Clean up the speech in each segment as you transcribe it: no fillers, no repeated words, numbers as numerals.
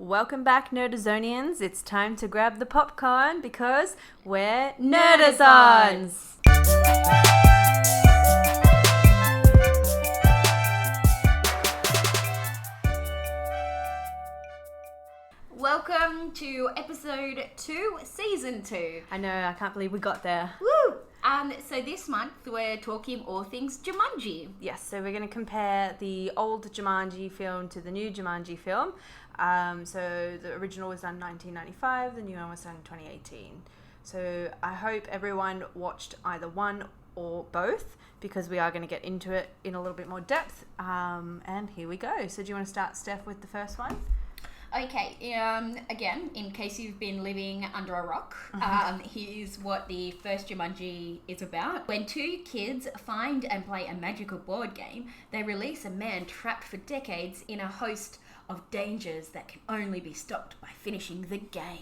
Welcome back, Nerdazonians. It's time to grab the popcorn because we're Nerdazons! Welcome to episode 2, season 2. I know, I can't believe we got there. Woo! So this month we're talking all things Jumanji. Yes, so we're going to compare the old Jumanji film to the new Jumanji film. So the original was done in 1995, the new one was done in 2018. So I hope everyone watched either one or both, because we are going to get into it in a little bit more depth. And here we go. So do you want to start, Steph, with the first one? Okay, again, in case you've been living under a rock, here's what the first Jumanji is about. When two kids find and play a magical board game, they release a man trapped for decades in a host of dangers that can only be stopped by finishing the game.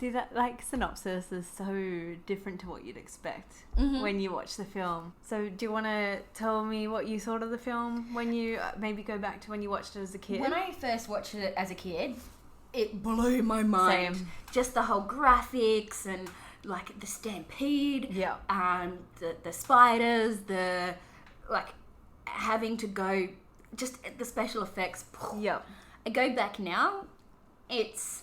See, that synopsis is so different to what you'd expect when you watch the film. So do you want to tell me what you thought of the film when you maybe go back to when you watched it as a kid? When I first watched it as a kid, it blew my mind. Same. Just the whole graphics and like the stampede, yeah, the spiders, the having to go, just the special effects. Yeah. I go back now, it's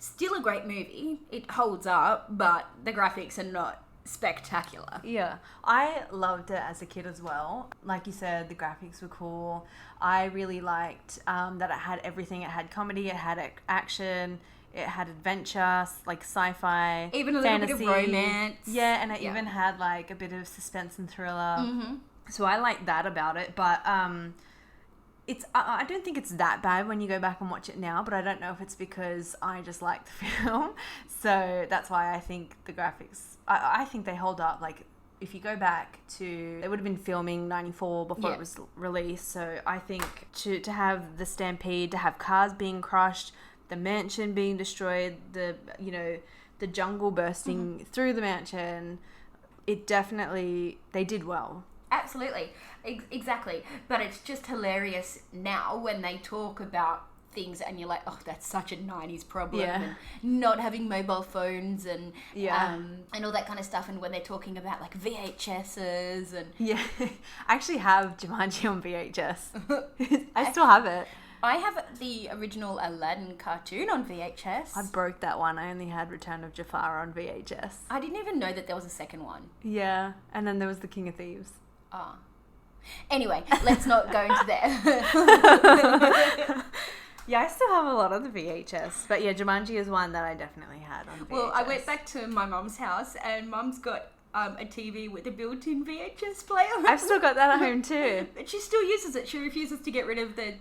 still a great movie. It holds up, but the graphics are not spectacular. Yeah, I loved it as a kid as well. Like you said, the graphics were cool. I really liked that it had everything. It had comedy, it had action, it had adventure, like sci-fi, even a fantasy, little bit of romance. Yeah, and it even had like a bit of suspense and thriller. Mm-hmm. So I like that about it, but I don't think it's that bad when you go back and watch it now, but I don't know if it's because I just like the film. So that's why I think the graphics, I think they hold up. Like, if you go back to, they would have been filming 94 before it was released. So I think to have the stampede, to have cars being crushed, the mansion being destroyed, the jungle bursting through the mansion, it definitely, they did well. Absolutely. Exactly. But it's just hilarious now when they talk about things and you're like, oh, that's such a 90s problem. Yeah. And not having mobile phones and and all that kind of stuff. And when they're talking about like VHSs and... Yeah. I actually have Jumanji on VHS. I still have it. I have the original Aladdin cartoon on VHS. I broke that one. I only had Return of Jafar on VHS. I didn't even know that there was a second one. Yeah. And then there was The King of Thieves. Ah. Anyway, let's not go into there. Yeah, I still have a lot of the VHS. But yeah, Jumanji is one that I definitely had on VHS. Well, I went back to my mum's house and mum's got a TV with a built-in VHS player. I've still got that at home too. But she still uses it. She refuses to get rid of the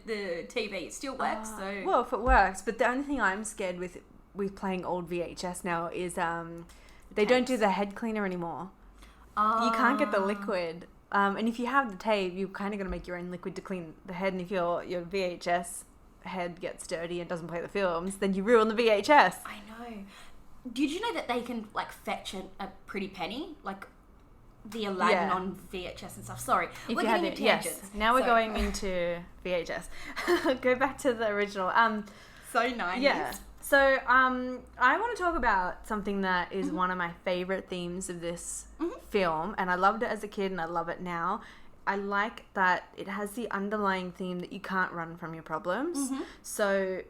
TV. It still works. So. Well, if it works. But the only thing I'm scared with playing old VHS now is they don't do the head cleaner anymore. You can't get the liquid. And if you have the tape, you're kind of going to make your own liquid to clean the head. And if your VHS head gets dirty and doesn't play the films, then you ruin the VHS. I know. Did you know that they can like fetch a pretty penny? Like the Aladdin on VHS and stuff. Sorry. We're getting into tangents. Yes. Now we're going into VHS. Go back to the original. So 90s. Yeah. So, I want to talk about something that is one of my favorite themes of this film, and I loved it as a kid and I love it now. I like that it has the underlying theme that you can't run from your problems. So,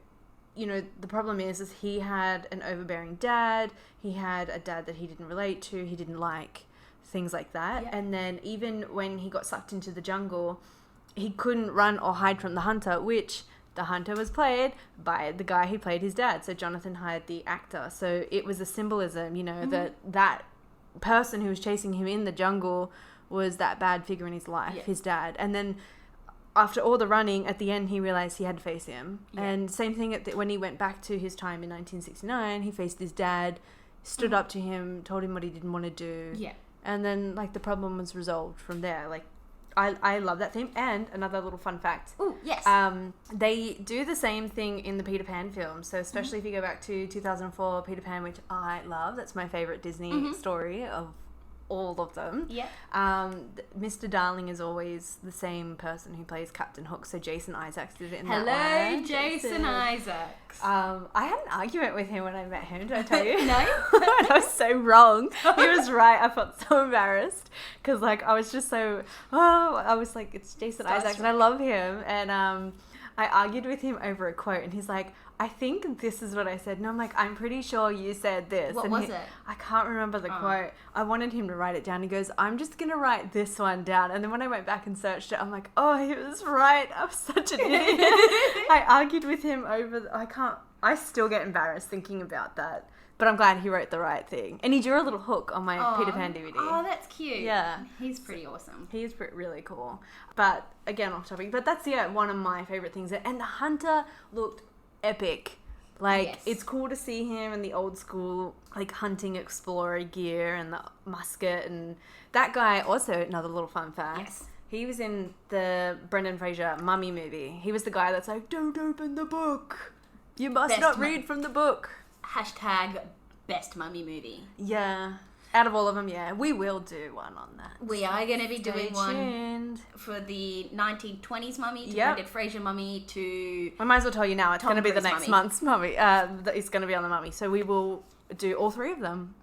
the problem is he had an overbearing dad, he had a dad that he didn't relate to, he didn't like, things like that. Yeah. And then even when he got sucked into the jungle, he couldn't run or hide from the hunter, which... The hunter was played by the guy who played his dad. So Jonathan hired the actor. So it was a symbolism, that person who was chasing him in the jungle was that bad figure in his life, his dad. And then after all the running, at the end, he realized he had to face him. Yeah. And same thing when he went back to his time in 1969, he faced his dad, stood up to him, told him what he didn't want to do. Yeah. And then, the problem was resolved from there. I love that theme. And another little fun fact. Oh, yes. They do the same thing in the Peter Pan film. So especially if you go back to 2004 Peter Pan, which I love. That's my favorite Disney story of all of them. Yeah. Mr. Darling is always the same person who plays Captain Hook, so Jason Isaacs did it in Hello, that one. Jason Isaacs. I had an argument with him when I met him, did I tell you? No. I was so wrong. He was right. I felt so embarrassed because like I was just so, I was like, it's Jason Isaacs and I love him. And I argued with him over a quote and he's like, I think this is what I said. And I'm like, I'm pretty sure you said this. What and was it? I can't remember the quote. I wanted him to write it down. He goes, I'm just going to write this one down. And then when I went back and searched it, I'm like, oh, he was right. I'm such an idiot. I argued with him over, I still get embarrassed thinking about that. But I'm glad he wrote the right thing. And he drew a little hook on my Peter Pan DVD. Oh, that's cute. Yeah. He's pretty awesome. He is really cool. But again, off topic. But that's, one of my favourite things. And the hunter looked epic. Like, Yes. it's cool to see him in the old school, like, hunting explorer gear and the musket. And that guy, also, another little fun fact. Yes. He was in the Brendan Fraser Mummy movie. He was the guy that's like, don't open the book. You must Best not read from the book. Hashtag best mummy movie. Yeah. Out of all of them, yeah. We will do one on that. We are going to be Stay doing one tuned. for the 1920s mummy to Yep. Brendan Fraser mummy to... I might as well tell you now, it's Tom going to be the Cruise next Mummy. month's Mummy. It's going to be on the Mummy. So we will do all three of them,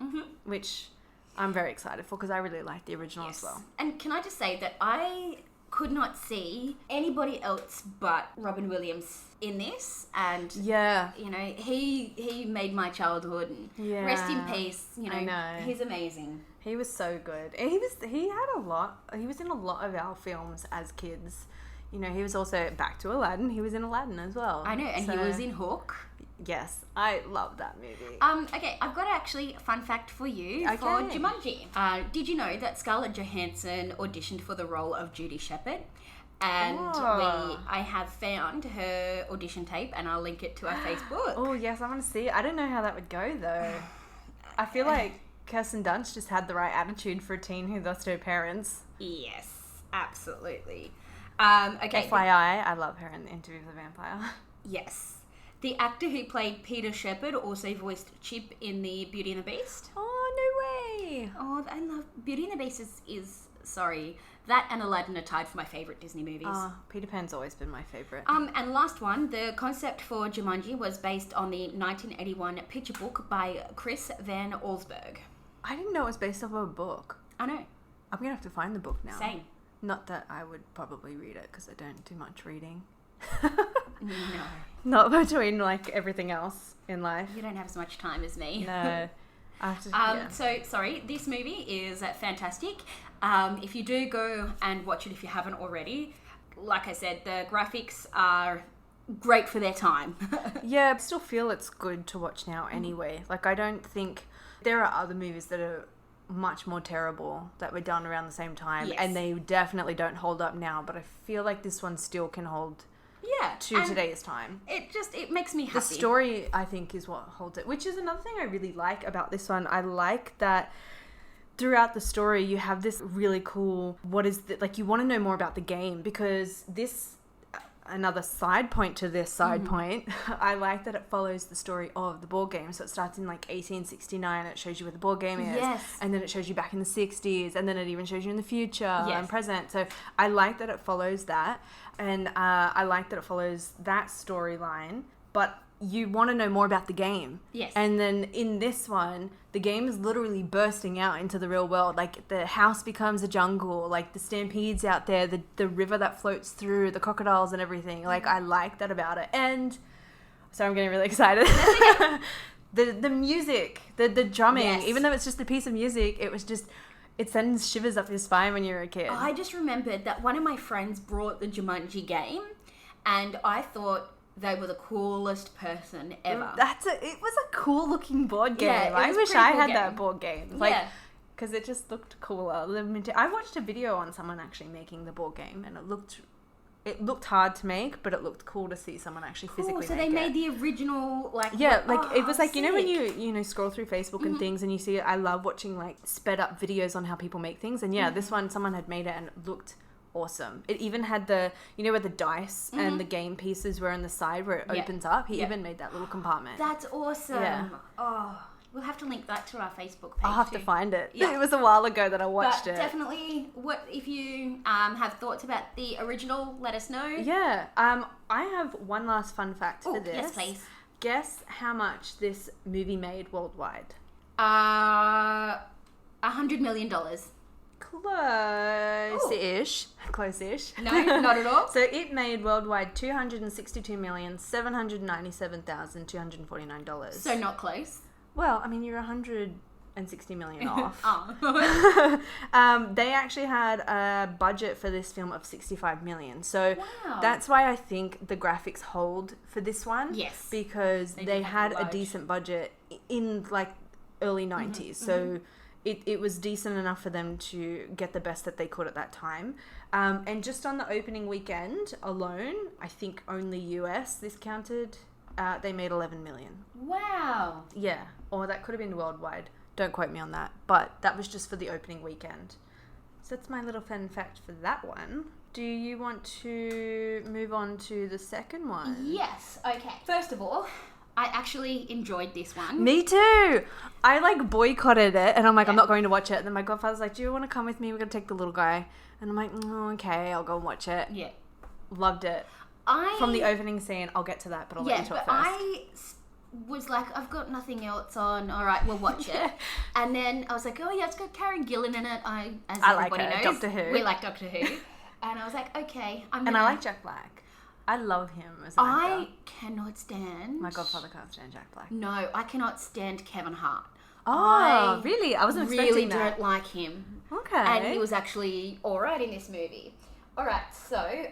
which I'm very excited for because I really like the original as well. And can I just say that I could not see anybody else but Robin Williams in this, and Yeah. you know, he made my childhood, and Yeah. rest in peace. You know, I know. he's amazing. He was so good. And he was in a lot of our films as kids. You know, he was also back to Aladdin. He was in Aladdin as well. I know, and he So, was in Hook. Yes, I love that movie. Okay, I've got actually a fun fact for you for Okay. Jumanji. Did you know that Scarlett Johansson auditioned for the role of Judy Shepherd? And Oh. I have found her audition tape, and I'll link it to our Facebook. Oh, yes, I want to see it. I don't know how that would go, though. I feel like Kirsten Dunst just had the right attitude for a teen who lost her parents. Yes, absolutely. Okay. FYI, I love her in the Interview with the Vampire. Yes. The actor who played Peter Shepherd also voiced Chip in the Beauty and the Beast. Oh, no way. Oh, I love Beauty and the Beast sorry, that and Aladdin are tied for my favourite Disney movies. Peter Pan's always been my favourite. And last one, the concept for Jumanji was based on the 1981 picture book by Chris Van Allsburg. I didn't know it was based off of a book. I know. I'm going to have to find the book now. Same. Not that I would probably read it because I don't do much reading. No. Not between like everything else in life. You don't have as much time as me. No. I have to, yeah. So, sorry, this movie is fantastic. If you do go and watch it if you haven't already, like I said, the graphics are great for their time. Yeah, I still feel it's good to watch now anyway. Like, I don't think... There are other movies that are much more terrible that were done around the same time, Yes. and they definitely don't hold up now, but I feel like this one still can hold Yeah. to and today's time. It makes me happy. The story, I think, is what holds it, which is another thing I really like about this one. I like that throughout the story you have this really cool, like, you want to know more about the game, because this, another side point to this side point, I like that it follows the story of the board game. So it starts in like 1869, it shows you where the board game is, Yes. and then it shows you back in the 60s, and then it even shows you in the future Yes. and present. So I like that it follows that, and I like that it follows that storyline, but you want to know more about the game. Yes. And then in this one, the game is literally bursting out into the real world. Like, the house becomes a jungle, like the stampedes out there, the river that floats through, the crocodiles and everything. Like, I like that about it. And so I'm getting really excited. The music, the drumming, Yes. even though it's just a piece of music, it sends shivers up your spine when you're a kid. I just remembered that one of my friends brought the Jumanji game, and I thought they were the coolest person ever. It was a cool looking board game. Yeah, it I was wish pretty I cool had game. that board game. Like, Yeah. because it just looked cooler. I watched a video on someone actually making the board game, and it looked hard to make, but it looked cool to see someone actually physically so make they it. made the original, like... Yeah, like, it was like, you know when sick. you scroll through Facebook and things and you see it, I love watching like sped up videos on how people make things, and this one, someone had made it and it looked awesome. It even had where the dice and the game pieces were on the side where it opens up. He even made that little compartment. That's awesome. Yeah. Oh, We'll have to link that to our Facebook page. I'll have too. to find it. Yeah. It was a while ago that I watched But it. definitely, what if you have thoughts about the original? Let us know. Yeah. I have one last fun fact for this. Yes, please. Guess how much this movie made worldwide? $100 million. Close-ish. Close-ish. No, not at all. So it made worldwide $262,797,249. So not close. Well, I mean, you're 160 million off. Oh. They actually had a budget for this film of 65 million. So Wow. that's why I think the graphics hold for this one. Yes. Because They they did have had a a large- decent budget in like early 90s. So it was decent enough for them to get the best that they could at that time. And just on the opening weekend alone, I think only US this counted, they made 11 million. Wow. Yeah, or that could have been worldwide. Don't quote me on that. But that was just for the opening weekend. So that's my little fun fact for that one. Do you want to move on to the second one? Yes. Okay. First of all, I actually enjoyed this one. Me too. I like boycotted it, and I'm like, I'm Yeah. not going to watch it. And then my godfather's like, do you want to come with me? We're going to take the little guy. And I'm like, okay, I'll go and watch it. Yeah. Loved it. From the opening scene, I'll get to that, but I'll let you talk but first. I was like, I've got nothing else on. All right, we'll watch it. And then I was like, oh yeah, it's got Karen Gillan in it. As I like everybody her. knows, Doctor Who. we like Doctor Who. And I was like, okay, I'm And gonna... I like Jack Black. I love him as an I actor. cannot stand... My godfather can't stand Jack Black. No, I cannot stand Kevin Hart. Oh, I really? I wasn't really expecting don't that. like him. Okay. And he was actually alright in this movie. Alright, so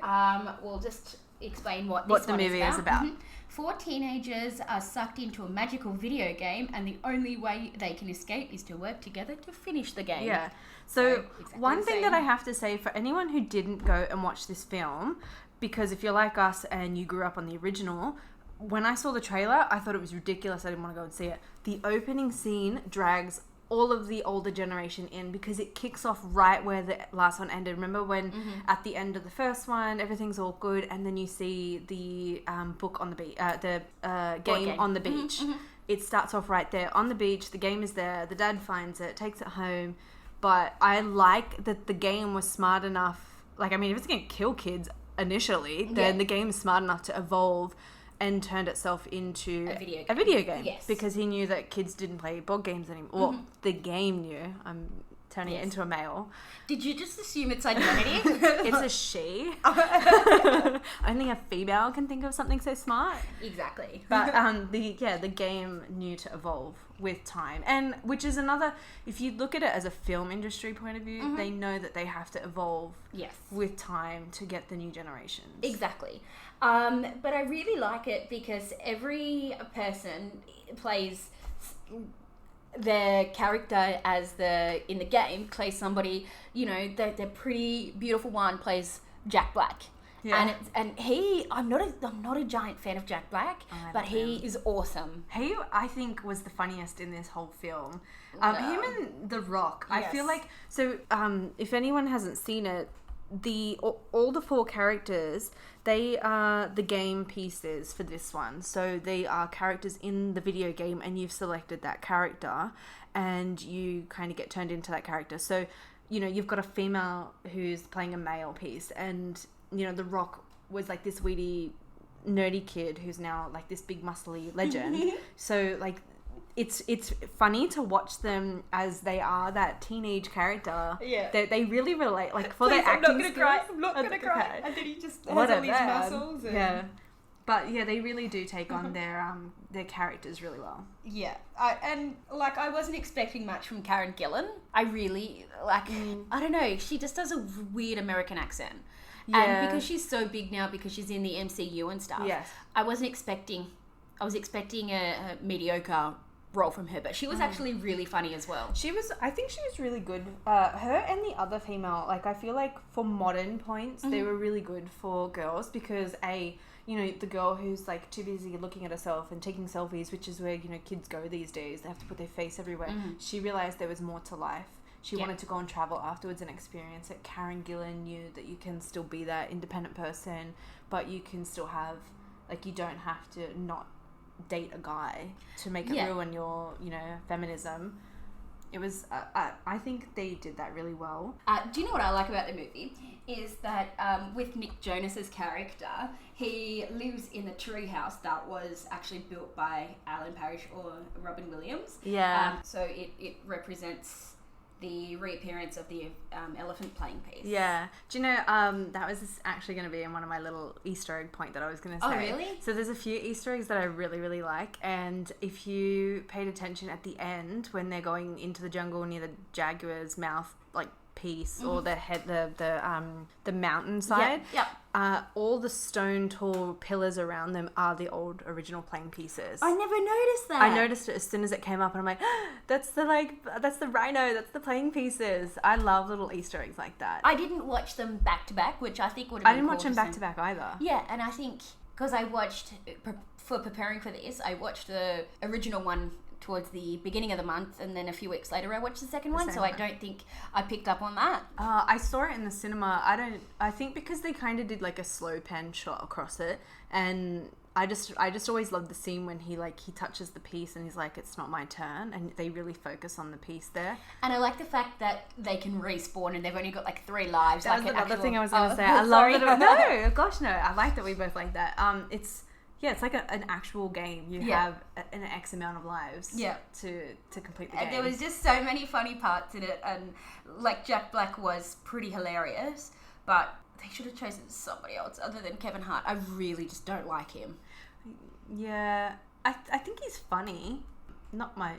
we'll just explain what the movie is about. Mhm. 4 teenagers are sucked into a magical video game, and the only way they can escape is to work together to finish the game. Yeah. So exactly one the thing same. that I have to say for anyone who didn't go and watch this film, because if you're like us and you grew up on the original, when I saw the trailer, I thought it was ridiculous. I didn't want to go and see it. The opening scene drags all of the older generation in because it kicks off right where the last one ended. Remember when at the end of the first one, everything's all good, and then you see the book on the beach, the game on the beach. It starts off right there on the beach. The game is there. The dad finds it, takes it home. But I like that the game was smart enough. Like, I mean, if it's going to kill kids initially, then the game is smart enough to evolve and turned itself into a video game. Yes. Because he knew that kids didn't play board games anymore. Well, the game knew. I'm turning it into a male. Did you just assume its identity? It's a she. Only a female can think of something so smart. Exactly. But the game knew to evolve with time, and which is another. If you look at it as a film industry point of view, they know that they have to evolve Yes. with time to get the new generations. Exactly. But I really like it because every person plays their character in the game plays somebody, you know, the pretty beautiful one plays Jack Black. Yeah. And I'm not a giant fan of Jack Black, but he is awesome. He, I think, was the funniest in this whole film. Him and The Rock. I feel Yes. like so. If anyone hasn't seen it, all the 4 characters, they are the game pieces for this one. So they are characters in the video game, and you've selected that character, and you kind of get turned into that character. So, you know, you've got a female who's playing a male piece, and you know, The Rock was like this weedy, nerdy kid who's now like this big muscly legend. So like, it's funny to watch them as they are that teenage character. Yeah. They really relate, like for their Please, I'm not acting gonna skills. cry. I'm not gonna Okay. cry. And then he just has What all a these bad. muscles. And... Yeah. But yeah, they really do take on their characters really well. Yeah, I wasn't expecting much from Karen Gillan. I really I don't know. She just does a weird American accent, Yeah. and because she's so big now, because she's in the MCU and stuff. Yes. I was expecting a mediocre role from her, but she was actually really funny as well. I think she was really good. Her and the other female, like I feel like for modern points, they were really good for girls because you know, the girl who's like too busy looking at herself and taking selfies, which is where, you know, kids go these days. They have to put their face everywhere. She realized there was more to life. She wanted to go and travel afterwards and experience it. Karen Gillan knew that you can still be that independent person, but you can still have, like, you don't have to not date a guy to make it ruin your, feminism. It was, I think they did that really well. Do you know what I like about the movie? Is that with Nick Jonas's character, he lives in the treehouse that was actually built by Alan Parrish or Robin Williams. Yeah. So it represents the reappearance of the elephant playing piece. Yeah. Do you know, that was actually going to be in one of my little Easter egg point that I was going to say. Oh, really? So there's a few Easter eggs that I really, really like. And if you paid attention at the end, when they're going into the jungle near the jaguar's mouth, like, piece, or the head, the mountainside, all the stone tall pillars around them are the old original playing pieces. I never noticed that. I noticed it as soon as it came up, and I'm like, that's the rhino, that's the playing pieces. I love little Easter eggs like that. I didn't watch them back to back, which I think would have been I didn't watch them back to back either. Yeah, and I think because I watched, for preparing for this, I watched the original one towards the beginning of the month, and then a few weeks later I watched the second one, so I don't think I picked up on that. I saw it in the cinema. I think because they kind of did like a slow pan shot across it, and I just always loved the scene when he touches the piece and he's like, it's not my turn, and they really focus on the piece there. And I like the fact that they can respawn and they've only got like 3 lives. That was another thing I was going to say. I love that. No, gosh, no. I like that we both like that. It's like an actual game. You have an X amount of lives to complete the game. And there was just so many funny parts in it, and like Jack Black was pretty hilarious, but they should have chosen somebody else other than Kevin Hart. I really just don't like him. Yeah, I think he's funny. Not my,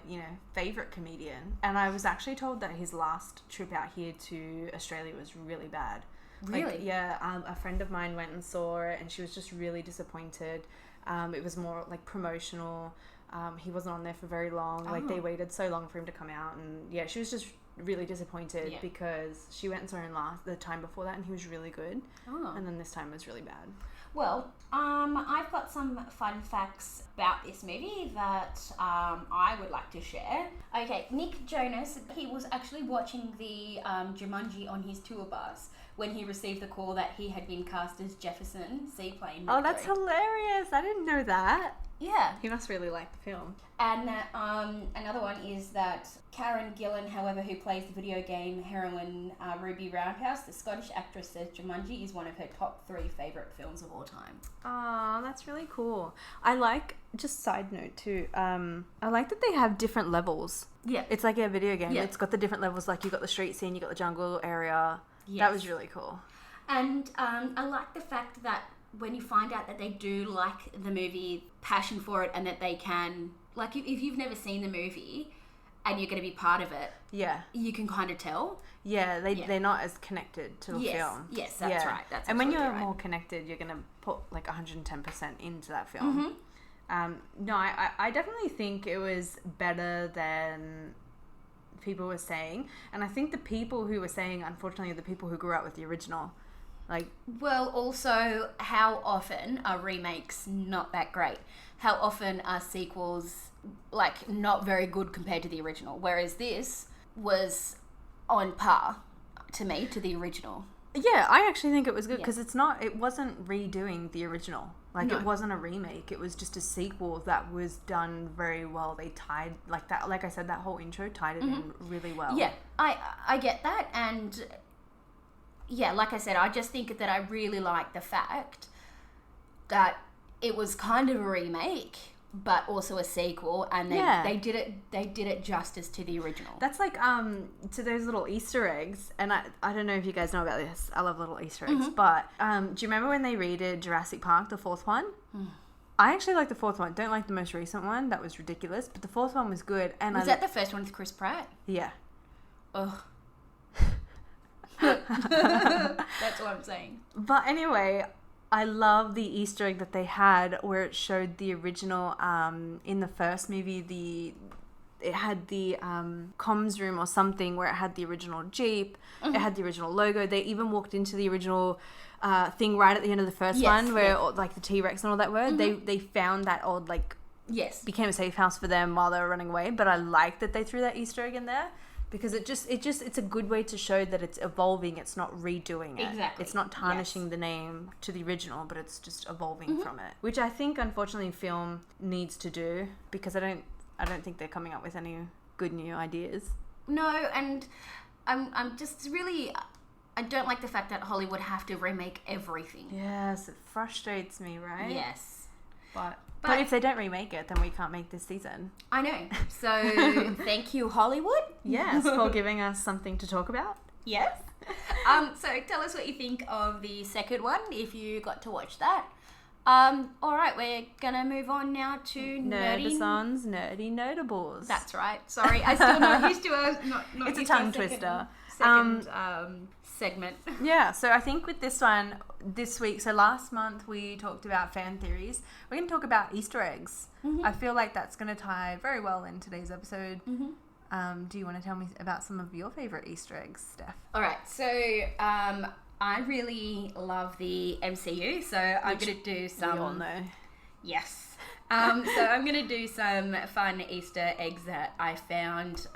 favourite comedian. And I was actually told that his last trip out here to Australia was really bad. Really? A friend of mine went and saw it, and she was just really disappointed. It was more like promotional. He wasn't on there for very long. Like, they waited so long for him to come out, and she was just really disappointed because she went and saw him the time before that, and he was really good. And then this time was really bad. Well, I've got some fun facts about this movie that I would like to share. Okay, Nick Jonas, he was actually watching the Jumanji on his tour bus when he received the call that he had been cast as Jefferson Seaplane. Oh, that's hilarious. I didn't know that. Yeah. He must really like the film. And another one is that Karen Gillan, however, who plays the video game heroine Ruby Roundhouse, the Scottish actress, says Jumanji is one of her top 3 favourite films of all time. Oh, that's really cool. I like, just side note too, I like that they have different levels. Yeah. It's like a video game. Yeah. It's got the different levels, like you got the street scene, you got the jungle area. Yes. That was really cool. And I like the fact that when you find out that they do like the movie, passion for it, and that they can, like, if you've never seen the movie and you're going to be part of it, you can kind of tell. Yeah, they're not as connected to the film. Yes, that's right. That's and when you're right. more connected, you're going to put like 110% into that film. No, I definitely think it was better than people were saying, and I think the people who were saying, unfortunately, are the people who grew up with the original. Like, well, also, how often are remakes not that great? How often are sequels like not very good compared to the original? Whereas this was on par to me to the original. Yeah, I actually think it was good because it wasn't redoing the original. Like, No. It wasn't a remake. It was just a sequel that was done very well. They tied, like that, like I said, that whole intro tied it in really well. Yeah, I get that. And yeah, like I said, I just think that I really like the fact that it was kind of a remake, but also a sequel, and they did it justice to the original. That's like to those little Easter eggs, and I don't know if you guys know about this. I love little Easter eggs, but do you remember when they redid Jurassic Park, the 4th one? I actually like the 4th one. Don't like the most recent one. That was ridiculous. But the 4th one was good. And was that the first one with Chris Pratt? Yeah. Ugh. That's what I'm saying. But anyway, I love the Easter egg that they had where it showed the original, in the first movie, it had the comms room or something where it had the original Jeep, it had the original logo. They even walked into the original thing right at the end of the first one where like the T-Rex and all that were. They found that old, like, became a safe house for them while they were running away. But I like that they threw that Easter egg in there. Because it's a good way to show that it's evolving. It's not redoing it. Exactly. It's not tarnishing the name to the original, but it's just evolving from it. Which I think, unfortunately, film needs to do, because I don't think they're coming up with any good new ideas. No, and I'm just really, I don't like the fact that Hollywood have to remake everything. Yes, it frustrates me, right? Yes. But if they don't remake it, then we can't make this season. I know. So thank you, Hollywood. Yes, for giving us something to talk about. Yes. So tell us what you think of the second one, if you got to watch that. All right, we're gonna move on now to Nerdison's Nerdy Notables. That's right. Sorry, I still not used to not it's a used to tongue second, twister. Second segment. Yeah, so I think with this one, this week, so last month we talked about fan theories. We're going to talk about Easter eggs. I feel like that's going to tie very well in today's episode. Do you want to tell me about some of your favourite Easter eggs, Steph? All right, so I really love the MCU, so I'm going to do some... We all know. Yes. So I'm going to do some fun Easter eggs that I found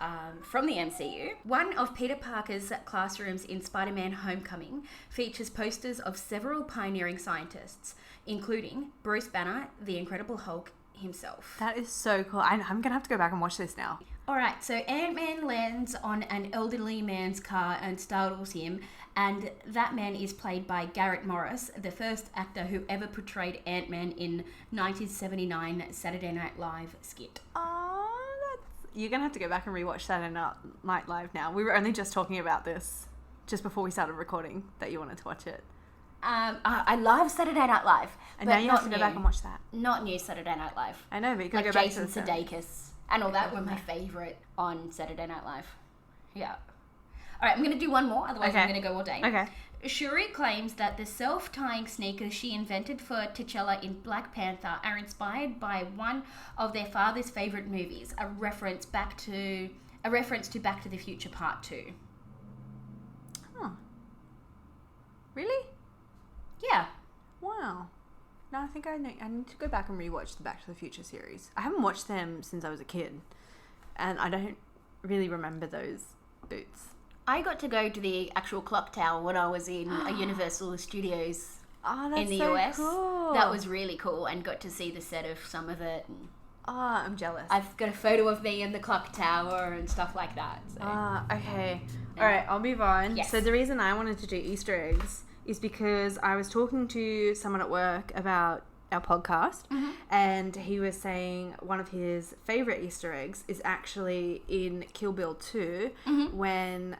from the MCU. One of Peter Parker's classrooms in Spider-Man Homecoming features posters of several pioneering scientists, including Bruce Banner, the Incredible Hulk himself. That is so cool. I'm going to have to go back and watch this now. All right, so Ant-Man lands on an elderly man's car and startles him, and that man is played by Garrett Morris, the first actor who ever portrayed Ant-Man in 1979 Saturday Night Live skit. Oh, you're going to have to go back and rewatch Saturday Night Live now. We were only just talking about this just before we started recording, that you wanted to watch it. I love Saturday Night Live. And now you have to go back and watch that. Not new Saturday Night Live. I know, but you can like go Jason back to Sudeikis and all that were my favourite on Saturday Night Live. Yeah. All right, I'm going to do one more, otherwise I'm going to go all day. Okay. Shuri claims that the self-tying sneakers she invented for T'Challa in Black Panther are inspired by one of their father's favourite movies, a reference to Back to the Future Part 2. Huh. Really? Yeah. Wow. No, I think I need to go back and rewatch the Back to the Future series. I haven't watched them since I was a kid, and I don't really remember those boots. I got to go to the actual clock tower when I was in Universal Studios that's in the so US. Cool. That was really cool, and got to see the set of some of it. And I'm jealous. I've got a photo of me in the clock tower and stuff like that. So. Okay. All right, I'll move on. Yes. So the reason I wanted to do Easter eggs is because I was talking to someone at work about our podcast, and he was saying one of his favourite Easter eggs is actually in Kill Bill 2 when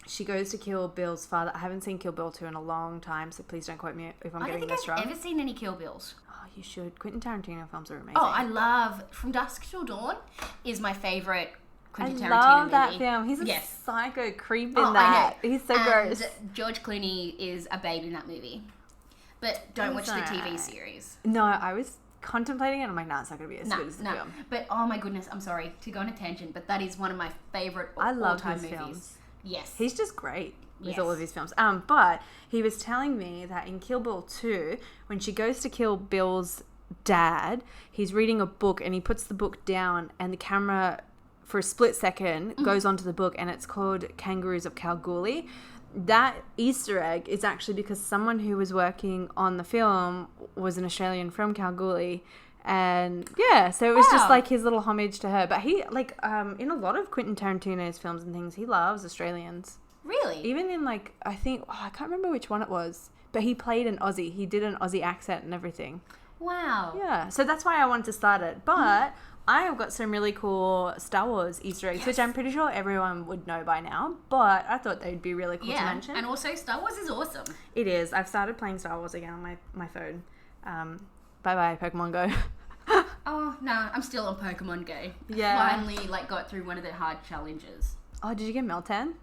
she goes to kill Bill's father. I haven't seen Kill Bill 2 in a long time, so please don't quote me if I'm getting this wrong. I don't think I've ever seen any Kill Bills. Oh, you should. Quentin Tarantino films are amazing. Oh, I love From Dusk Till Dawn is my favourite Quentin Tarantino love movie. that film. He's a psycho creep in that. I know. He's so gross. George Clooney is a babe in that movie. But don't watch the TV series. No, I was contemplating it. I'm like, it's not going to be as good as the film. But oh my goodness, I'm sorry to go on a tangent, but that is one of my favourite all-time movies. Films. Yes. He's just great with all of his films. But he was telling me that in Kill Bill 2, when she goes to kill Bill's dad, he's reading a book and he puts the book down and the camera, for a split second, goes onto the book, and it's called Kangaroos of Kalgoorlie. That Easter egg is actually because someone who was working on the film was an Australian from Kalgoorlie, and so it was just like his little homage to her. But he in a lot of Quentin Tarantino's films and things, he loves Australians. Really? Even in I can't remember which one it was, but he played an Aussie. He did an Aussie accent and everything. Wow. Yeah, so that's why I wanted to start it. But I have got some really cool Star Wars Easter eggs, which I'm pretty sure everyone would know by now, but I thought they'd be really cool to mention. And also Star Wars is awesome. It is. I've started playing Star Wars again on my phone. Bye-bye, Pokemon Go. Oh, no, I'm still on Pokemon Go. Yeah. Finally, got through one of the hard challenges. Oh, did you get Meltan?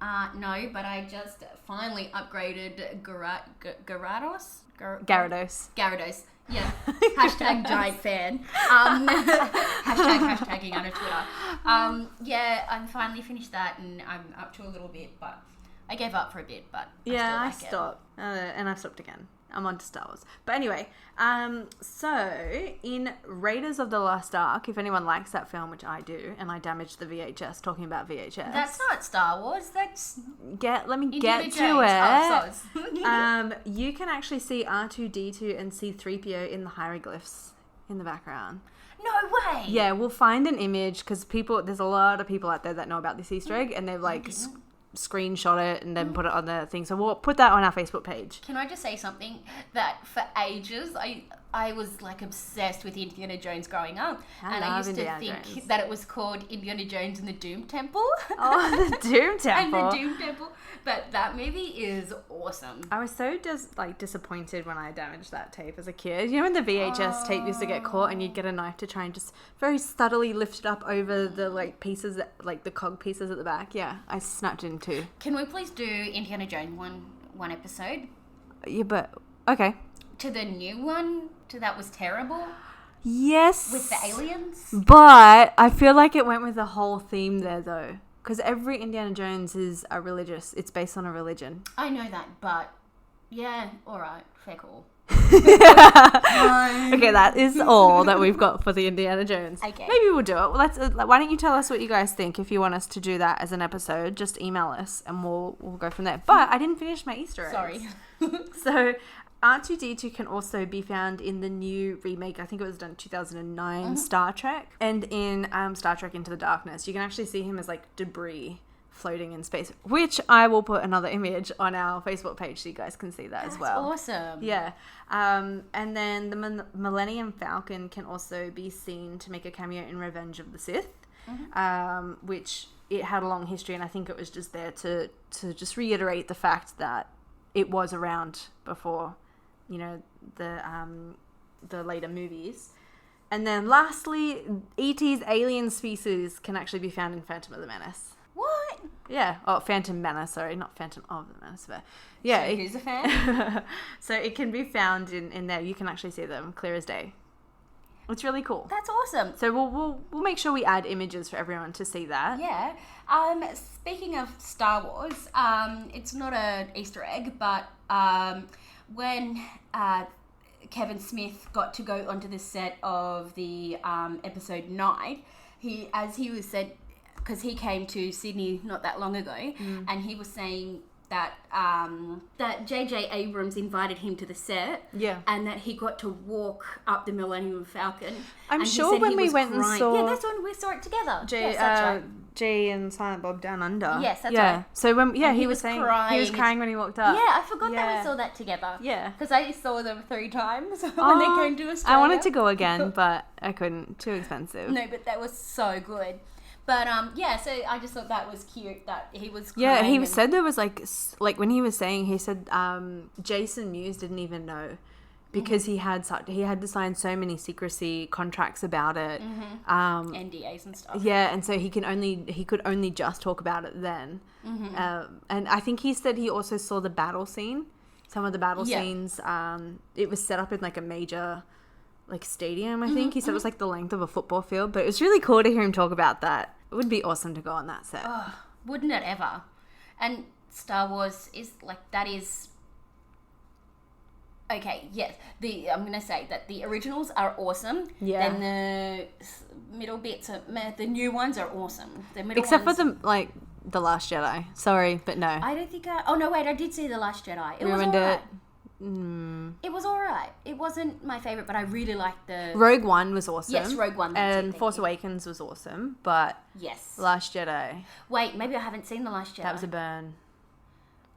No, but I just finally upgraded Gyarados. Gyarados. Yeah. Hashtag giant fan. Hashtagging on Twitter. I finally finished that, and I'm up to a little bit, but I gave up for a bit, but I stopped. And I stopped again. I'm on to Star Wars. But anyway, so in Raiders of the Lost Ark, if anyone likes that film, which I do, and I damaged the VHS talking about VHS. That's not Star Wars. That's let me Indiana get to Jones. it. Oh, You can actually see R2-D2 and C-3PO in the hieroglyphs in the background. no way. Yeah, we'll find an image because there's a lot of people out there that know about this Easter egg, and they've like screenshot it and then put it on the thing. So we'll put that on our Facebook page. Can I just say something that for ages I was like obsessed with Indiana Jones growing up, and I used to think that it was called Indiana Jones and the Doom Temple. Oh, the Doom Temple. And the Doom Temple. But that movie is awesome. I was so disappointed when I damaged that tape as a kid. You know when the VHS tape used to get caught and you'd get a knife to try and just very subtly lift it up over the like pieces that, like the cog pieces at the back. Yeah, I snapped it in two. Can we please do Indiana Jones one episode? Yeah, but okay. To the new one, that was terrible. Yes. With the aliens. But I feel like it went with the whole theme there though. Because every Indiana Jones is it's based on a religion. I know that, but yeah, alright, fair call. Okay, that is all that we've got for the Indiana Jones. Okay. Maybe we'll do it. Well, why don't you tell us what you guys think? If you want us to do that as an episode, just email us and we'll go from there. But I didn't finish my Easter eggs. Sorry. So R2-D2 can also be found in the new remake, I think it was done in 2009, Star Trek. And in Star Trek Into the Darkness, you can actually see him as like debris floating in space, which I will put another image on our Facebook page so you guys can see that as well. That's awesome. Yeah. And then the Millennium Falcon can also be seen to make a cameo in Revenge of the Sith, which it had a long history, and I think it was just there to just reiterate the fact that it was around before, you know, the later movies. And then lastly, E.T.'s alien species can actually be found in Phantom of the Menace. What? Yeah. Oh, Phantom Menace, sorry. Not Phantom of the Menace, but yeah. So who's a fan? So it can be found in there. You can actually see them clear as day. It's really cool. That's awesome. So we'll make sure we add images for everyone to see that. Yeah. Speaking of Star Wars, it's not an Easter egg, but when Kevin Smith got to go onto the set of the episode 9, he was said, because he came to Sydney not that long ago, and he was saying that that J.J. Abrams invited him to the set, and that he got to walk up the Millennium Falcon. I'm sure when we went and saw... Yeah, that's when we saw it together. Yes, that's right. Jay and Silent Bob Down Under. Yes, that's right. So when he was saying crying. he was crying when he walked up. Yeah, I forgot that we saw that together. Yeah, because I saw them 3 times when they came to Australia. I wanted to go again, but I couldn't. Too expensive. No, but that was so good. But so I just thought that was cute that he was crying. Yeah, he said there was like when he was saying, he said Jason Mewes didn't even know, because he had to sign so many secrecy contracts about it, NDAs and stuff. Yeah, and so he could only just talk about it then. And I think he said he also saw the battle scene. Some of the battle scenes, it was set up in like a major like stadium. I think he said it was like the length of a football field, but it was really cool to hear him talk about that. It would be awesome to go on that set. Oh, wouldn't it ever? And Star Wars is like, that is... Okay, yes. I'm going to say that the originals are awesome. Yeah. Then the middle bits, the new ones are awesome. The middle Except ones, for The Last Jedi. Sorry, but no. I don't think Oh, no, wait. I did see The Last Jedi. It was alright. It was alright. It wasn't my favourite, but I really liked the... Rogue One was awesome. Yes, Rogue One. And Force Awakens was awesome, but... Yes. Last Jedi. Wait, maybe I haven't seen The Last Jedi. That was a burn.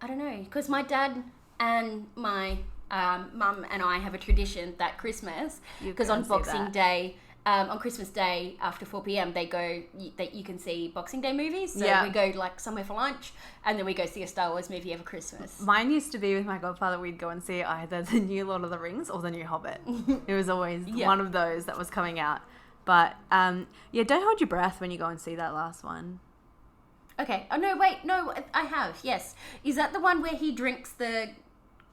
I don't know, because my dad and my mum and I have a tradition that Christmas, because on Boxing Day... on Christmas Day after 4 p.m, you can see Boxing Day movies. So we go like somewhere for lunch, and then we go see a Star Wars movie over Christmas. Mine used to be with my godfather. We'd go and see either the new Lord of the Rings or the new Hobbit. It was always one of those that was coming out. But don't hold your breath when you go and see that last one. Okay. Oh no, wait, no, I have. Yes, is that the one where he drinks the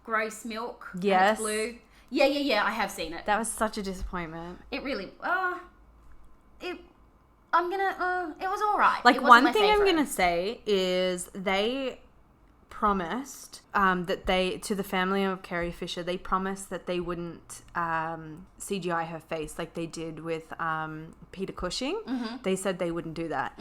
gross milk? Yes. And it's blue. Yeah, I have seen it. That was such a disappointment. It really, it was all right. Like, one thing I'm going to say is they promised that they, to the family of Carrie Fisher, they promised that they wouldn't CGI her face like they did with Peter Cushing. They said they wouldn't do that.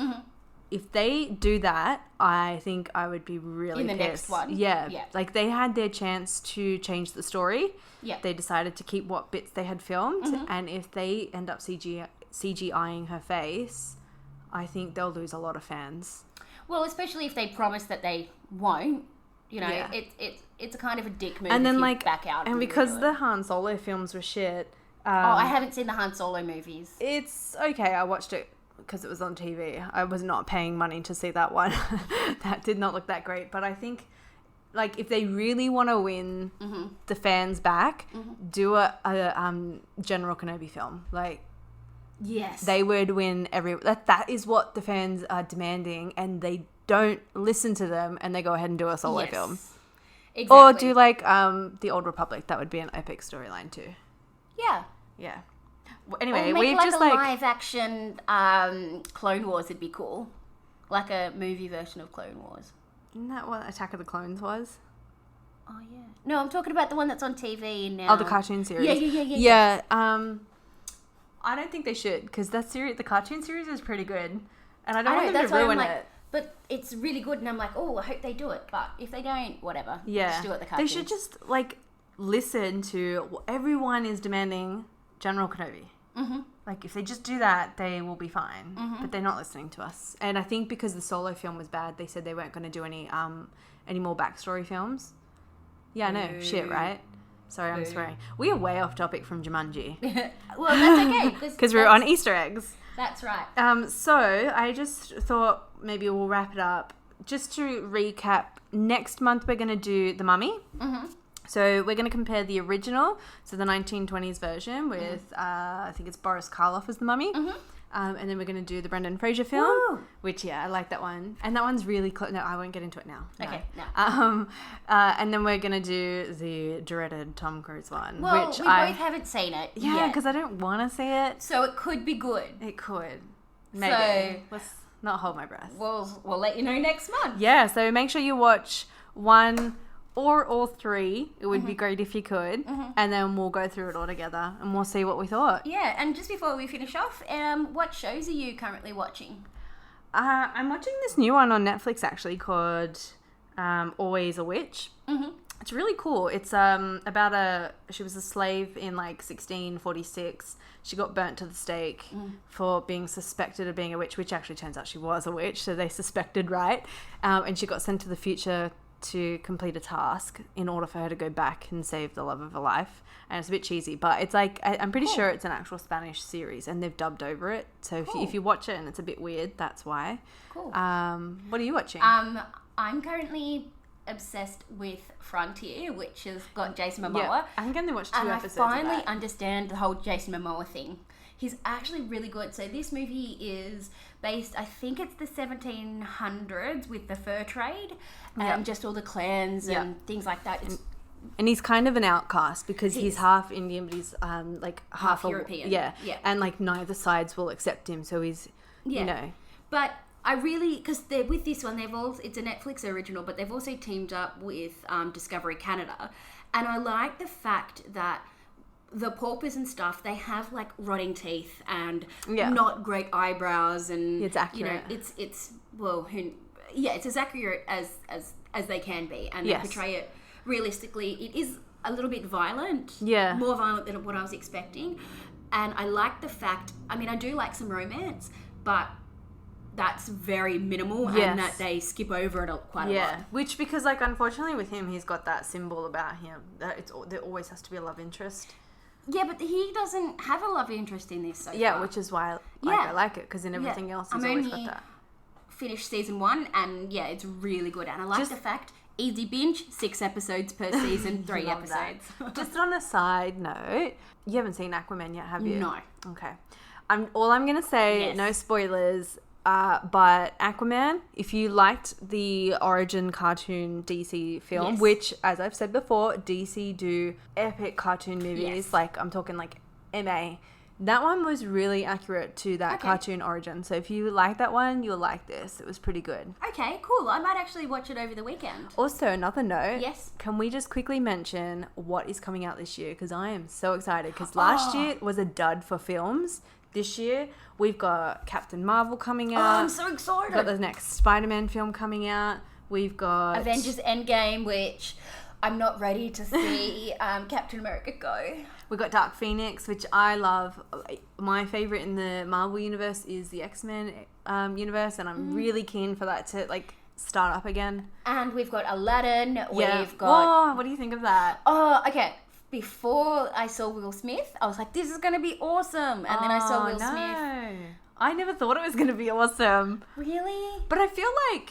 If they do that, I think I would be really in the pissed. next one. Yeah. Like, they had their chance to change the story. Yeah. They decided to keep what bits they had filmed. And if they end up CGIing her face, I think they'll lose a lot of fans. Well, especially if they promise that they won't. You know, it's a kind of a dick move and then, if you like, back out. and because the Han Solo films were shit. I haven't seen the Han Solo movies. It's okay. I watched it because it was on TV. I was not paying money to see that one. That did not look that great. But I think, like, if they really want to win the fans back, do a General Kenobi film. Like, yes, they would win that is what the fans are demanding, and they don't listen to them, and they go ahead and do a solo film. Exactly. Or do, like, the Old Republic. That would be an epic storyline too. Yeah. Anyway, or make we've like just a like live action Clone Wars would be cool, like a movie version of Clone Wars. Isn't that what Attack of the Clones was? Oh yeah. No, I'm talking about the one that's on TV now. Oh, the cartoon series. Yeah. I don't think they should, because that series, the cartoon series, is pretty good, and I don't want them to ruin it. But it's really good, and I'm like, oh, I hope they do it. But if they don't, whatever. Yeah, just do it. The cartoons. They should just like listen to everyone is demanding General Kenobi. Like, if they just do that, they will be fine. But they're not listening to us. And I think because the Solo film was bad, they said they weren't going to do any more backstory films. Yeah, I know. Shit, right? Sorry, I'm swearing. We are way off topic from Jumanji. Well, that's okay. Because we're on Easter eggs. That's right. So I just thought maybe we'll wrap it up. Just to recap, next month we're going to do The Mummy. So we're going to compare the original, so the 1920s version with, I think it's Boris Karloff as the Mummy. And then we're going to do the Brendan Fraser film, which, I like that one. And that one's really close. No, I won't get into it now. No. Okay, no. And then we're going to do the dreaded Tom Cruise one. Well, which we both haven't seen it Yeah, because I don't want to see it. So it could be good. It could. Maybe. So, let's not hold my breath. We'll let you know next month. Yeah, so make sure you watch one or all three. It would be great if you could. And then we'll go through it all together and we'll see what we thought. Yeah, and just before we finish off, what shows are you currently watching? I'm watching this new one on Netflix, actually, called Always a Witch. It's really cool. It's about she was a slave in like 1646. She got burnt to the stake for being suspected of being a witch, which actually turns out she was a witch, so they suspected right. And she got sent to the future to complete a task in order for her to go back and save the love of her life. And it's a bit cheesy, but it's like, I'm pretty sure it's an actual Spanish series and they've dubbed over it. So if you watch it and it's a bit weird, that's why. Cool. What are you watching? I'm currently obsessed with Frontier, which has got Jason Momoa. Yeah, I think I only watched 2 episodes And I finally of that. understand the whole Jason Momoa thing. He's actually really good. So this movie is based, I think it's the 1700s with the fur trade and just all the clans and things like that. And he's kind of an outcast because he's half Indian, but he's like half European. Yeah. And like neither sides will accept him, so he's you know. But I really, because with this one, it's a Netflix original, but they've also teamed up with Discovery Canada, and I like the fact that the paupers and stuff, they have like rotting teeth and not great eyebrows, and it's accurate. You know, it's as accurate as they can be, and they portray it realistically. It is a little bit violent, more violent than what I was expecting, and I like the fact. I mean, I do like some romance, but that's very minimal, and that they skip over it quite a lot. Which, because like unfortunately with him, he's got that symbol about him that there always has to be a love interest. Yeah, but he doesn't have a love interest in this so far. Which is why I like it, because in everything else he's always got that. Finished season 1, and it's really good, and I like the fact, easy binge, 6 episodes per season, 3 episodes. Just on a side note, you haven't seen Aquaman yet, have you? No. Okay. All I'm going to say, no spoilers, but Aquaman, if you liked the origin cartoon DC film, which, as I've said before, DC do epic cartoon movies, like I'm talking like MA, That one was really accurate to that cartoon origin. So if you like that one, you'll like this. It was pretty good. Okay, cool. I might actually watch it over the weekend. Also, another note. Yes. Can we just quickly mention what is coming out this year? Because I am so excited. Because last year was a dud for films. This year, we've got Captain Marvel coming out. Oh, I'm so excited. We've got the next Spider-Man film coming out. We've got... Avengers Endgame, which I'm not ready to see Captain America go. We've got Dark Phoenix, which I love. My favourite in the Marvel universe is the X-Men universe, and I'm really keen for that to, like, start up again. And we've got Aladdin. Yeah. We've got... Whoa, what do you think of that? Oh, okay. Before I saw Will Smith, I was like, this is going to be awesome. And then I saw Will Smith. I never thought it was going to be awesome. Really? But I feel like...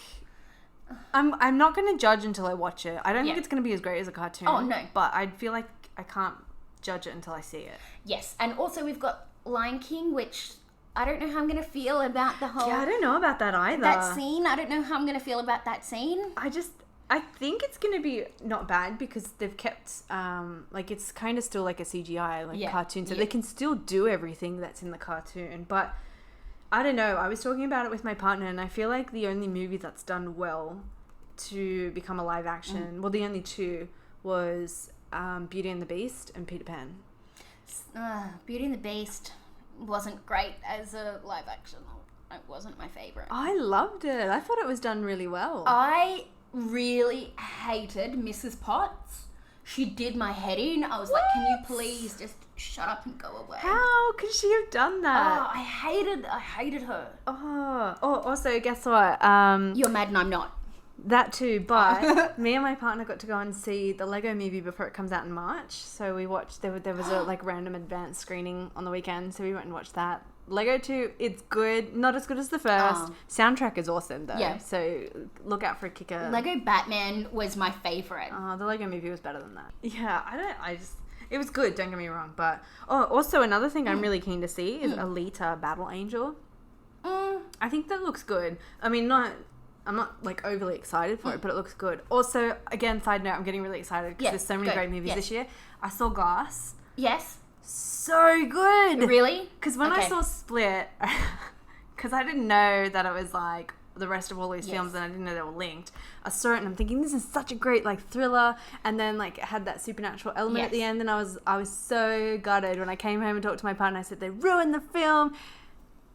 I'm not going to judge until I watch it. I don't think it's going to be as great as a cartoon. Oh, no. But I feel like I can't judge it until I see it. Yes. And also we've got Lion King, which I don't know how I'm going to feel about the whole... Yeah, I don't know about that either. That scene, I don't know how I'm going to feel about that scene. I think it's going to be not bad because they've kept, like, it's kind of still like a CGI, cartoon. So they can still do everything that's in the cartoon. But I don't know. I was talking about it with my partner, and I feel like the only movie that's done well to become a live action, well, the only two was Beauty and the Beast and Peter Pan. Beauty and the Beast wasn't great as a live action. It wasn't my favourite. I loved it. I thought it was done really well. I really hated Mrs. Potts. She did my head in. I was like, can you please just shut up and go away? How could she have done that? Oh, I hated her. Oh, also, guess what? You're mad and I'm not. That too, but me and my partner got to go and see the Lego movie before it comes out in March. So we watched, there was a like random advanced screening on the weekend, so we went and watched that. Lego 2, it's good. Not as good as the first. Soundtrack is awesome though. Yeah. So look out for a kicker. Lego Batman was my favourite. The Lego movie was better than that. Yeah, it was good, don't get me wrong. But, also another thing I'm really keen to see is Alita Battle Angel. I think that looks good. I mean, I'm not like overly excited for it, but it looks good. Also, again, side note, I'm getting really excited because there's so many great movies this year. I saw Glass. Yes. So good. Really? Because when I saw Split, because I didn't know that it was like the rest of all these films, and I didn't know they were linked. I saw it and I'm thinking, this is such a great like thriller, and then like it had that supernatural element at the end, and I was so gutted when I came home and talked to my partner. I said they ruined the film.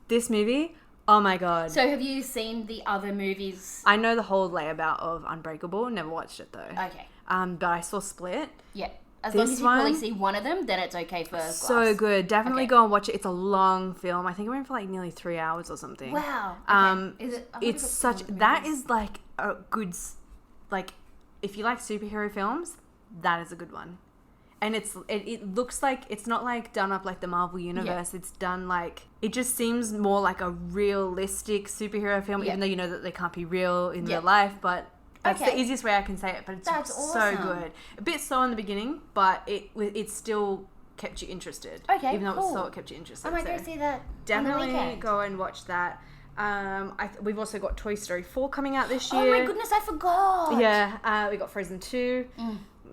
This movie, oh my god. So have you seen the other movies? I know the whole layabout of Unbreakable. Never watched it though. Okay. But I saw Split. Yeah. As long as you probably see one of them, then it's okay for Glass. So good. Definitely go and watch it. It's a long film. I think it went for like nearly 3 hours or something. Wow. Okay. Is it? It's such... That is like a good... Like, if you like superhero films, that is a good one. And it looks like... It's not like done up like the Marvel Universe. Yeah. It's done like... It just seems more like a realistic superhero film, even though you know that they can't be real in real life, but... That's the easiest way I can say it, but it's so good. A bit slow in the beginning, but it still kept you interested. Okay, even though it was slow, it kept you interested. I might go see that. Definitely go and watch that. We've also got Toy Story 4 coming out this year. Oh my goodness, I forgot. Yeah, we got Frozen 2.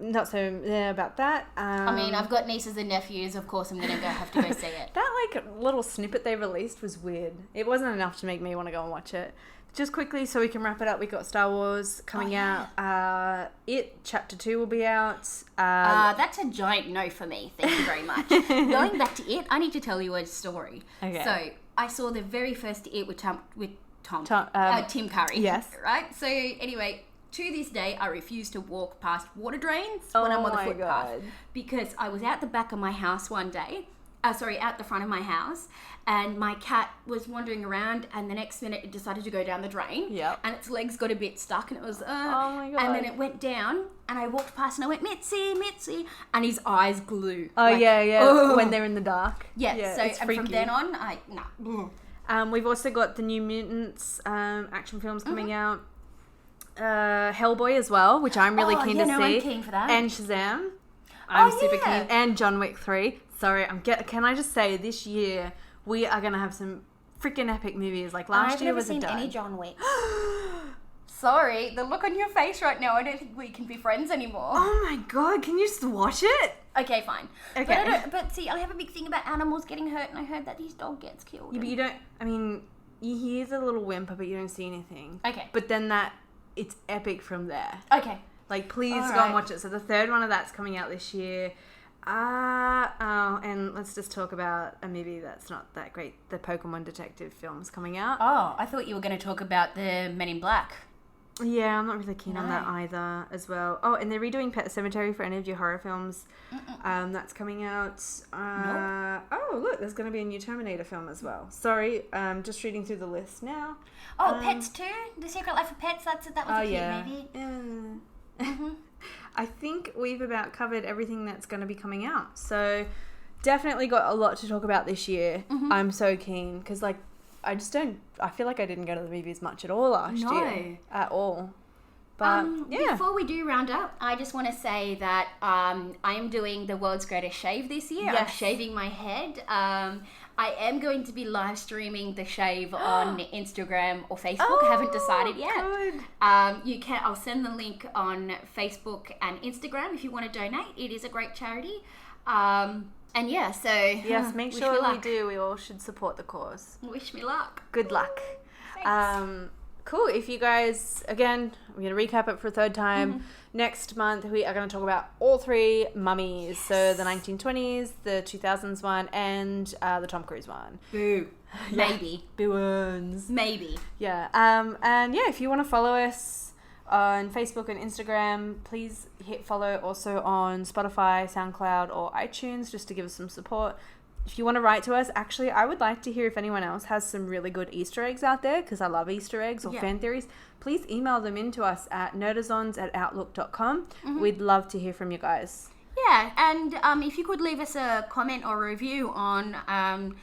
Not so about that. I mean, I've got nieces and nephews. Of course, I'm gonna have to go see it. That like little snippet they released was weird. It wasn't enough to make me want to go and watch it. Just quickly, so we can wrap it up, we got Star Wars coming out. It Chapter 2 will be out. That's a giant no for me. Thank you very much. Going back to It, I need to tell you a story. Okay. So I saw the very first It with Tim Curry. Yes. Right. So anyway, to this day, I refuse to walk past water drains when I'm on the footpath because I was out the back of my house one day. Out the front of my house, and my cat was wandering around, and the next minute it decided to go down the drain. Yep. And its legs got a bit stuck, and it was, oh my god. And then it went down, and I walked past, and I went, Mitzi, Mitzi, and his eyes glue. Oh, like, yeah. When they're in the dark. Yeah, so and from then on, We've also got the New Mutants action films coming out. Hellboy as well, which I'm really keen to see. I'm keen for that. And Shazam. I'm super keen. And John Wick 3. Sorry, can I just say, this year, we are going to have some freaking epic movies. Like, last year was a dud. I've never seen any John Wick. Sorry, the look on your face right now, I don't think we can be friends anymore. Oh my god, can you just watch it? Okay, fine. Okay. But see, I have a big thing about animals getting hurt, and I heard that his dog gets killed. Yeah, but you don't. I mean, you hear the little whimper, but you don't see anything. Okay. But then it's epic from there. Okay. Like, please All go right. and watch it. So the third one of that's coming out this year. And let's just talk about a movie that's not that great. The Pokemon Detective film's coming out. Oh, I thought you were going to talk about the Men in Black. Yeah, I'm not really keen on that No. either as well. Oh, and they're redoing Pet Sematary for any of your horror films. That's coming out. Oh, look, there's going to be a new Terminator film as well. Sorry, just reading through the list now. Oh, Pets 2? The Secret Life of Pets? That was a cute movie. I think we've about covered everything that's going to be coming out. So definitely got a lot to talk about this year. I'm so keen because, like, I feel like I didn't go to the movies much at all last year. At all. But, yeah. Before we do round up, I just want to say that I am doing the world's greatest shave this year. I'm shaving my head. I am going to be live streaming the shave on Instagram or Facebook. I haven't decided yet. Good. I'll send the link on Facebook and Instagram if you want to donate. It is a great charity. And yeah, so yes, make sure we do. We all should support the cause. Wish me luck. Good luck. Thanks. Cool. If you guys, again, we're going to recap it for a third time. Next month, we are going to talk about all three mummies. Yes. So the 1920s, the 2000s one, and the Tom Cruise one. Boo. Maybe. Boo ones. Maybe. Yeah. And yeah, if you want to follow us on Facebook and Instagram, please hit follow also on Spotify, SoundCloud, or iTunes just to give us some support. If you want to write to us, actually, I would like to hear if anyone else has some really good Easter eggs out there, because I love Easter eggs or fan theories. Please email them in to us at nerdazons@outlook.com. We'd love to hear from you guys. Yeah, and if you could leave us a comment or review on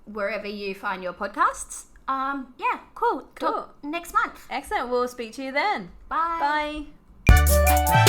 wherever you find your podcasts. Yeah, cool. Talk next month. Excellent. We'll speak to you then. Bye. Bye.